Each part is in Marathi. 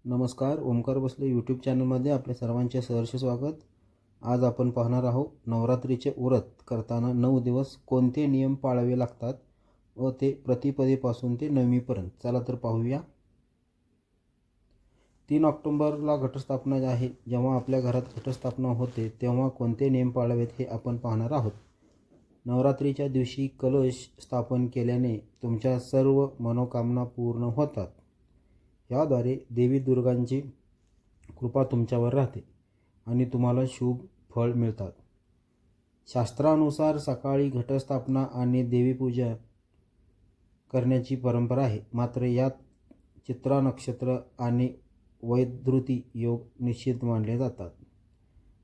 नमस्कार. ओमकार भोसले यूट्यूब चॅनलमध्ये आपल्या सर्वांचे सहर्ष स्वागत. आज आपण पाहणार आहोत नवरात्रीचे व्रत करताना 9 दिवस कोणते नियम पाळावे लागतात व ते प्रतिपदेपासून ते नवमीपर्यंत. चला तर पाहूया. 3 ऑक्टोबरला घटस्थापना आहे. जेव्हा आपल्या घरात घटस्थापना होते तेव्हा कोणते नियम पाळावेत हे आपण पाहणार आहोत. नवरात्रीच्या दिवशी कलश स्थापन केल्याने तुमच्या सर्व मनोकामना पूर्ण होतात. याद्वारे देवी दुर्गांची कृपा तुमच्यावर राहते आणि तुम्हाला शुभ फळ मिळतात. शास्त्रानुसार सकाळी घटस्थापना आणि देवीपूजा करण्याची परंपरा आहे. मात्र यात चित्रा नक्षत्र आणि वैधृती योग निश्चित मानले जातात.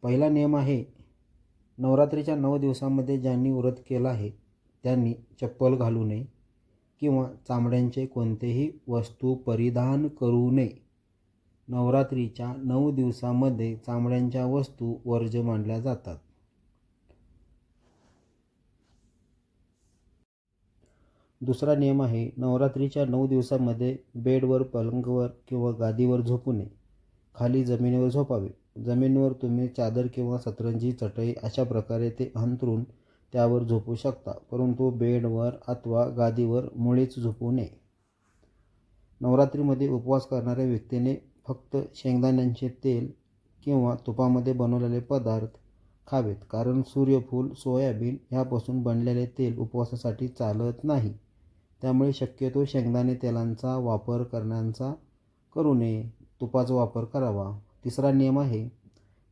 पहिला नियम आहे, नवरात्रीच्या 9 दिवसांमध्ये ज्यांनी व्रत केलं आहे त्यांनी चप्पल घालू नये किंवा चामड्यांचे कोणतेही वस्तू परिधान करू नये. नवरात्रीच्या 9 दिवसांमध्ये चामड्यांच्या वस्तू वर्ज्य मानल्या जातात. दुसरा नियम आहे, नवरात्रीच्या 9 दिवसांमध्ये बेडवर, पलंगावर किंवा गादीवर झोपू नये. खाली जमिनीवर झोपावे. जमिनीवर तुम्ही चादर किंवा सतरंजी, चटई अशा प्रकारे ते अंथरून त्यावर झोपू शकता, परंतु बेडवर अथवा गादीवर मुळीच झोपू नये. नवरात्रीमध्ये उपवास करणाऱ्या व्यक्तीने फक्त शेंगदाण्याचे तेल किंवा तुपामध्ये बनवलेले पदार्थ खावेत, कारण सूर्यफूल, सोयाबीन यापासून बनलेले तेल उपवासासाठी चालत नाही. त्यामुळे शक्यतो शेंगदाणे तेलांचा वापर करू नये, तुपाचा वापर करावा. तिसरा नियम आहे,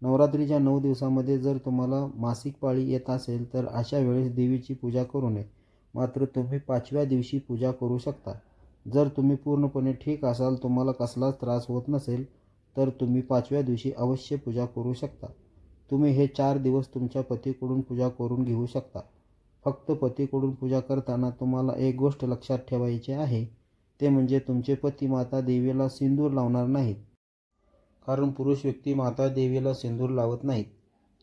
नवरात्रीच्या 9 दिवसांमध्ये जर तुम्हाला मासिक पाळी येत असेल तर अशा वेळेस देवीची पूजा करू नये. मात्र तुम्ही 5व्या दिवशी पूजा करू शकता. जर तुम्ही पूर्णपणे ठीक असाल, तुम्हाला कसलाच त्रास होत नसेल तर तुम्ही 5व्या दिवशी अवश्य पूजा करू शकता. तुम्ही हे 4 दिवस तुमच्या पतीकडून पूजा करून घेऊ शकता. फक्त पतीकडून पूजा करताना तुम्हाला एक गोष्ट लक्षात ठेवायची आहे, ते म्हणजे तुमचे पती माता देवीला सिंदूर लावणार नाहीत. कारण पुरुष व्यक्ती माता देवीला सिंदूर लावत नाहीत,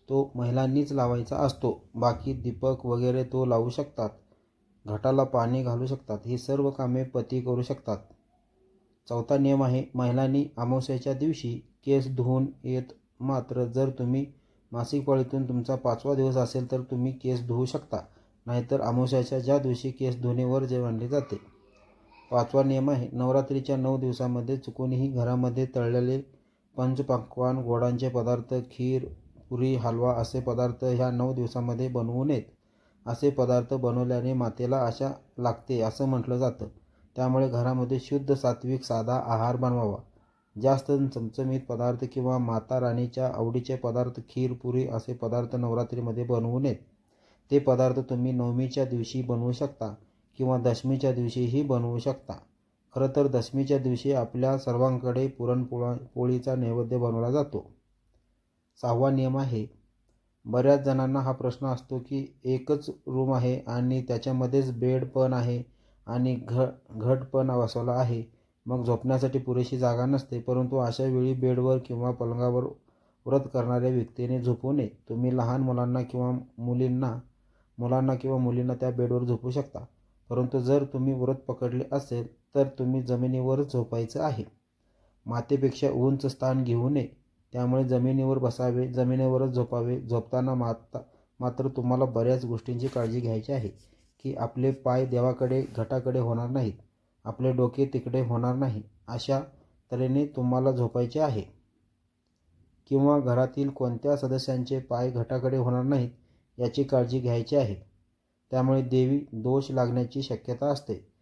तो महिलांनीच लावायचा असतो. बाकी दीपक वगैरे तो लावू शकतात, घटाला पाणी घालू शकतात, ही सर्व कामे पती करू शकतात. चौथा नियम आहे, महिलांनी अमावस्येच्या दिवशी केस धुवून येत. मात्र जर तुम्ही मासिक पाळीतून तुमचा 5वा दिवस असेल तर तुम्ही केस धुवू शकता, नाहीतर अमावस्येच्या ज्या दिवशी केस धुणे वर्ज्य मानले जाते. 5वा नियम आहे, नवरात्रीच्या 9 दिवसांमध्ये चुकूनही घरामध्ये तळलेले पंचपक्वान्न, गोडांचे पदार्थ, खीर, पुरी, हलवा असे पदार्थ ह्या 9 दिवसांमध्ये बनवू नयेत. असे पदार्थ बनवल्याने मातेला आशा लागते असं म्हटलं जातं. त्यामुळे घरामध्ये शुद्ध, सात्विक, साधा आहार बनवावा. जास्त चमचमीत पदार्थ किंवा माता राणीच्या आवडीचे पदार्थ, खीर, पुरी असे पदार्थ नवरात्रीमध्ये बनवू नयेत. ते पदार्थ तुम्ही नवमीच्या दिवशी बनवू शकता किंवा दशमीच्या दिवशीही बनवू शकता. खरं तर दशमीच्या दिवशी आपल्या सर्वांकडे पुरणपोळीचा नैवेद्य बनवला जातो. 6वा नियम आहे, बऱ्याच जणांना हा प्रश्न असतो की एकच रूम आहे आणि त्याच्यामध्येच बेड पण आहे आणि घट पण बसवला आहे, मग झोपण्यासाठी पुरेशी जागा नसते. परंतु अशा वेळी बेडवर किंवा पलंगावर व्रत करणाऱ्या व्यक्तीने झोपू नये. तुम्ही लहान मुलांना किंवा मुलींना त्या बेडवर झोपू शकता, परंतु जर तुम्ही व्रत पकडले असेल तर तुम्ही जमिनीवरच झोपायचं आहे. मातेपेक्षा उंच स्थान घेऊ नये, त्यामुळे जमिनीवर बसावे, जमिनीवरच झोपावे. झोपताना मात्र तुम्हाला बऱ्याच गोष्टींची काळजी घ्यायची आहे की आपले पाय देवाकडे, घटाकडे होणार नाहीत, आपले डोके तिकडे होणार नाही. अशा तऱ्हेने तुम्हाला झोपायचे आहे. किंवा घरातील कोणत्या सदस्यांचे पाय घटाकडे होणार नाहीत याची काळजी घ्यायची आहे. त्यामुळे देवी दोष लागण्याची शक्यता असते.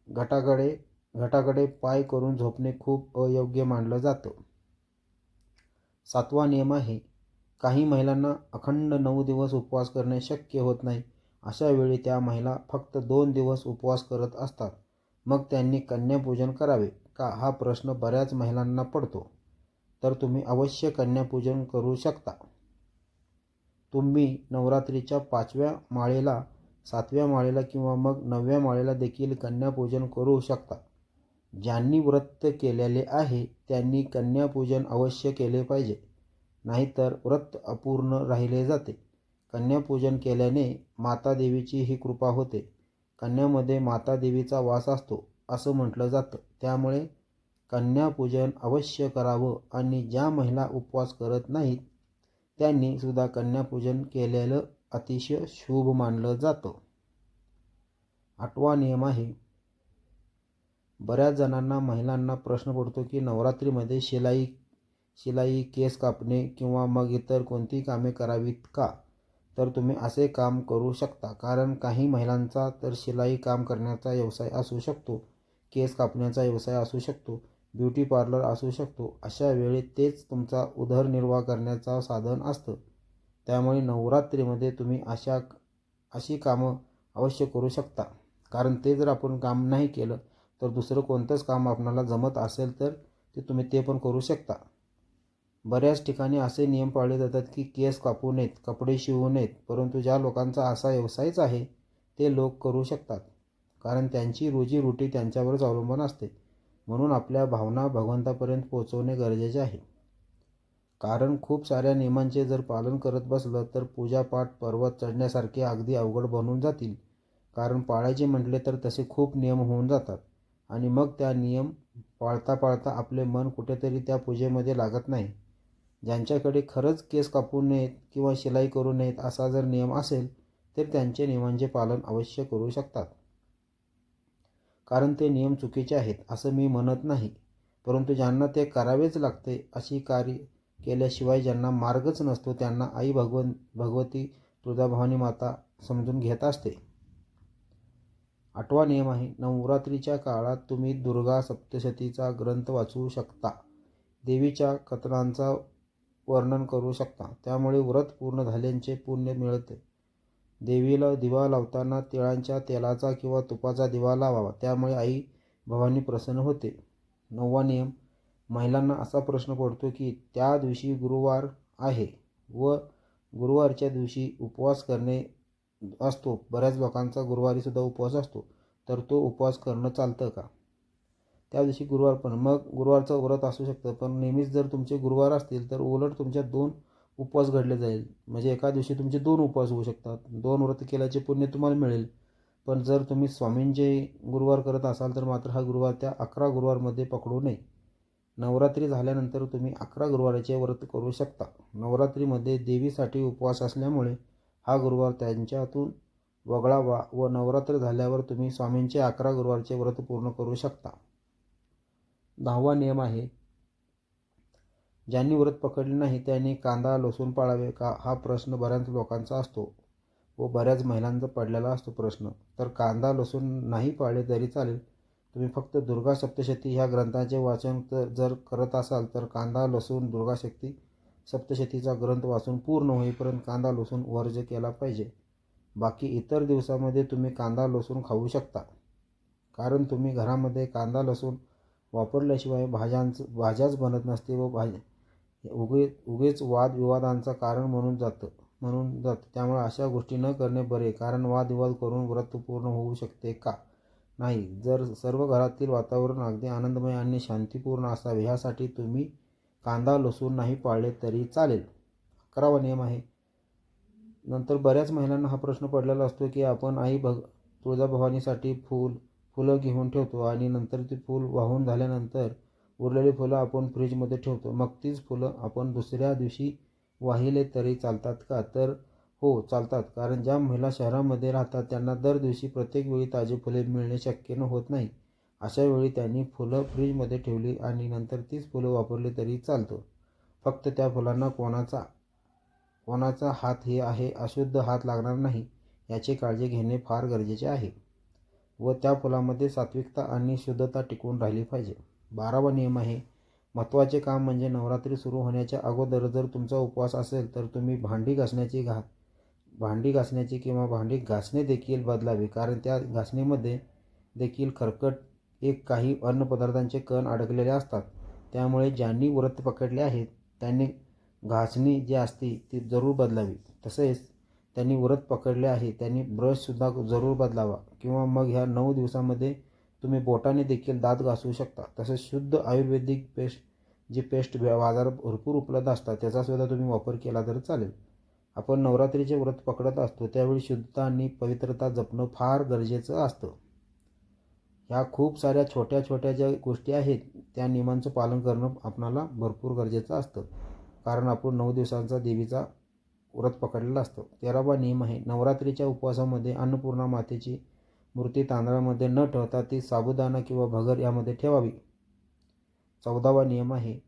घटाकडे पाय करून झोपणे खूप अयोग्य मानलं जातं. 7वा नियम आहे, काही महिलांना अखंड 9 दिवस उपवास करणे शक्य होत नाही. अशा वेळी त्या महिला फक्त 2 दिवस उपवास करत असतात. मग त्यांनी कन्यापूजन करावे का, हा प्रश्न बऱ्याच महिलांना पडतो. तर तुम्ही अवश्य कन्यापूजन करू शकता. तुम्ही नवरात्रीच्या 5व्या माळेला, 7व्या माळेला किंवा मग 9व्या माळेला देखील कन्यापूजन करू शकता. ज्यांनी व्रत केलेले आहे त्यांनी कन्यापूजन अवश्य केले पाहिजे, नाहीतर व्रत अपूर्ण राहिले जाते. कन्यापूजन केल्याने माता देवीची ही कृपा होते. कन्यामध्ये माता देवीचा वास असतो असं म्हटलं जातं. त्यामुळे कन्यापूजन अवश्य करावं आणि ज्या महिला उपवास करत नाहीत त्यांनी सुद्धा कन्यापूजन केलेलं अतिशय शुभ मानलं जातं. 8वा नियम आहे, बऱ्याच जणांना महिलांना प्रश्न पडतो की नवरात्रीमध्ये शिलाई, केस कापणे किंवा मग इतर कोणती कामे करावीत का? तर तुम्ही असे काम करू शकता. कारण काही महिलांचा तर शिलाई काम करण्याचा व्यवसाय असू शकतो, केस कापण्याचा व्यवसाय असू शकतो, ब्युटी पार्लर असू शकतो. अशा वेळी तेच तुमचा उदरनिर्वाह करण्याचा साधन असतं. त्यामुळे नवरात्रीमध्ये तुम्ही अशी कामं अवश्य करू शकता. कारण ते जर आपण काम नाही केलं तर दुसरं कोणतंच काम आपणाला जमत असेल तर तुम्ही ते पण करू शकता. बऱ्याच ठिकाणी असे नियम पाळले जातात की केस कापू नयेत, कपडे शिवू नयेत. परंतु ज्या लोकांचा असा व्यवसायच आहे ते लोक करू शकतात. कारण त्यांची रोजीरोटी त्यांच्यावरच अवलंबून असते. म्हणून आपल्या भावना भगवंतापर्यंत पोहोचवणे गरजेचे आहे. कारण खूप साऱ्या नियमांचे जर पालन करत बसलं तर पूजापाठ पर्वत चढण्यासारखे अगदी अवघड बनून जातील. कारण पाळायचे म्हटले तर तसे खूप नियम होऊन जातात आणि मग त्या नियम पाळता पाळता आपले मन कुठेतरी त्या पूजेमध्ये लागत नाही. ज्यांच्याकडे खरंच केस कापू नयेत किंवा शिलाई करू नयेत असा जर नियम असेल तर त्यांचे नियमांचे पालन अवश्य करू शकतात. कारण ते नियम चुकीचे आहेत असं मी म्हणत नाही. परंतु ज्यांना ते करावेच लागते, अशी कार्य केल्याशिवाय ज्यांना मार्गच नसतो त्यांना आई भगवती तुळजाभवानी माता समजून घेत असते. 8वा नियम आहे, नवरात्रीच्या काळात तुम्ही दुर्गा सप्तशतीचा ग्रंथ वाचू शकता. देवीच्या कथनांचा वर्णन करू शकता. त्यामुळे व्रत पूर्ण झाल्याचे पुण्य मिळते. देवीला दिवा लावताना तिळांच्या तेलाचा किंवा तुपाचा दिवा लावावा. त्यामुळे आई भवानी प्रसन्न होते. 9वा नियम, महिलांना असा प्रश्न पडतो की त्या दिवशी गुरुवार आहे व गुरुवारच्या दिवशी उपवास करणे असतो. बऱ्याच लोकांचा गुरुवारी सुद्धा उपवास असतो. तर तो उपवास करणं चालतं का? त्या दिवशी गुरुवार पण मग गुरुवारचं व्रत असू शकतं. पण नेहमीच जर तुमचे गुरुवार असतील तर उलट तुमच्या 2 उपवास घडले जाईल. म्हणजे एका दिवशी तुमचे 2 उपवास होऊ शकतात. 2 व्रत केल्याचे पुण्य तुम्हाला मिळेल. पण जर तुम्ही स्वामींचे गुरुवार करत असाल तर मात्र हा गुरुवार त्या 11 गुरुवारमध्ये पकडू नये. नवरात्री झाल्यानंतर तुम्ही 11 गुरुवाराचे व्रत करू शकता. नवरात्रीमध्ये देवीसाठी उपवास असल्यामुळे हा गुरुवार त्यांच्यातून वगळावा व नवरात्र झाल्यावर तुम्ही स्वामींचे 11 गुरुवारचे व्रत पूर्ण करू शकता. 10वा नियम आहे, ज्यांनी व्रत पकडले नाही त्यांनी कांदा लसूण पाळावे का? हा प्रश्न बऱ्याच लोकांचा असतो व बऱ्याच महिलांचा पडलेला असतो प्रश्न. तर कांदा लसूण नाही पाळले तरी चालेल. तुम्ही फक्त दुर्गा सप्तशती ह्या ग्रंथाचे वाचन जर करत असाल तर कांदा लसूण दुर्गा सप्तशतीचा ग्रंथ वाचून पूर्ण होईपर्यंत कांदा लसूण वर्ज्य केला पाहिजे. बाकी इतर दिवसामध्ये तुम्ही कांदा लसूण खाऊ शकता. कारण तुम्ही घरामध्ये कांदा लसूण वापरल्याशिवाय भाज्याच बनत नसते व उगेच वादविवादांचं कारण म्हणून जातं. त्यामुळे अशा गोष्टी न करणे बरे. कारण वादविवाद करून व्रत पूर्ण होऊ शकते का? नाही. जर सर्व घरातील वातावरण अगदी आनंदमय आणि शांतीपूर्ण असावे ह्यासाठी तुम्ही कांदा लसूण नाही पाळले तरी चालेल. 11वा नियम आहे, नंतर बऱ्याच महिलांना हा प्रश्न पडलेला असतो की आपण तुळजाभवानीसाठी फुलं घेऊन ठेवतो आणि नंतर ती फूल वाहून झाल्यानंतर उरलेली फुलं आपण फ्रीजमध्ये ठेवतो. मग तीच फुलं आपण दुसऱ्या दिवशी वाहिले तरी चालतात का? तर हो, चालतात. कारण ज्या महिला शहरामध्ये राहतात त्यांना दर दिवशी प्रत्येक वेळी ताजी फुले मिळणे शक्य होत नाही. अशा वेळी त्यांनी फुलं फ्रीजमध्ये ठेवली आणि नंतर तीच फुलं वापरली तरी चालतं. फक्त त्या फुलांना कोणाचा हात हे आहे, अशुद्ध हात लागणार नाही याची काळजी घेणे फार गरजेचे आहे व त्या फुलामध्ये सात्विकता आणि शुद्धता टिकून राहिली पाहिजे. 12वा नियम आहे, महत्त्वाचे काम म्हणजे नवरात्री सुरू होण्याच्या अगोदर जर तुमचा उपवास असेल तर तुम्ही भांडी घासण्याची किंवा भांडी घासणे देखील बदलावे. कारण त्या घासणीमध्ये देखील काही अन्नपदार्थांचे कण अडकलेले असतात. त्यामुळे ज्यांनी व्रत पकडले आहेत त्यांनी घासणी जी असते ती जरूर बदलावी. तसेच त्यांनी व्रत पकडले आहे त्यांनी ब्रशसुद्धा जरूर बदलावा किंवा मग ह्या 9 दिवसामध्ये तुम्ही बोटाने देखील दात घासू शकता. तसेच शुद्ध आयुर्वेदिक पेस्ट बाजारात भरपूर उपलब्ध असतात त्याचासुद्धा तुम्ही वापर केला तर चालेल. आपण नवरात्रीचे व्रत पकडत असतो त्यावेळी शुद्धता आणि पवित्रता जपणं फार गरजेचं असतं. ह्या खूप साऱ्या छोट्या छोट्या ज्या गोष्टी आहेत त्या नियमांचं पालन करणं आपणाला भरपूर गरजेचं असतं. कारण आपण 9 दिवसांचा देवीचा व्रत पकडलेलं असतं. 13वा नियम आहे, नवरात्रीच्या उपवासामध्ये अन्नपूर्णा मातेची मूर्ती तांदळामध्ये न ठेवता ती साबुदाणा किंवा भगर यामध्ये ठेवावी. 14वा नियम आहे,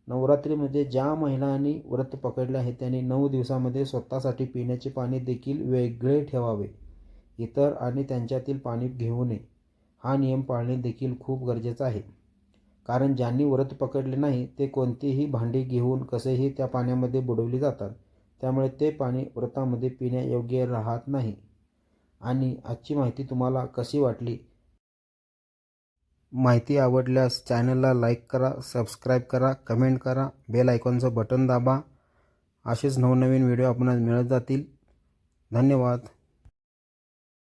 नवरात्रीमध्ये ज्या महिलांनी व्रत पकडले आहे त्यांनी 9 दिवसामध्ये स्वतःसाठी पिण्याचे पाणी देखील वेगळे ठेवावे. इतर आणि त्यांच्यातील पाणी घेऊ नये. हा नियम पाळणे देखील खूप गरजेचं आहे. कारण ज्यांनी व्रत पकडले नाही ते कोणतीही भांडी घेऊन कसेही त्या पाण्यामध्ये बुडवली जातात. त्यामुळे ते पाणी व्रतामध्ये पिण्यायोग्य राहत नाही. आणि आजची माहिती तुम्हाला कशी वाटली? माहिती आवडल्यास चॅनलला लाईक करा, सबस्क्राईब करा, कमेंट करा, बेल आयकॉनचं बटन दाबा. असेच नवनवीन व्हिडिओ आपणास मिळत जातील. धन्यवाद.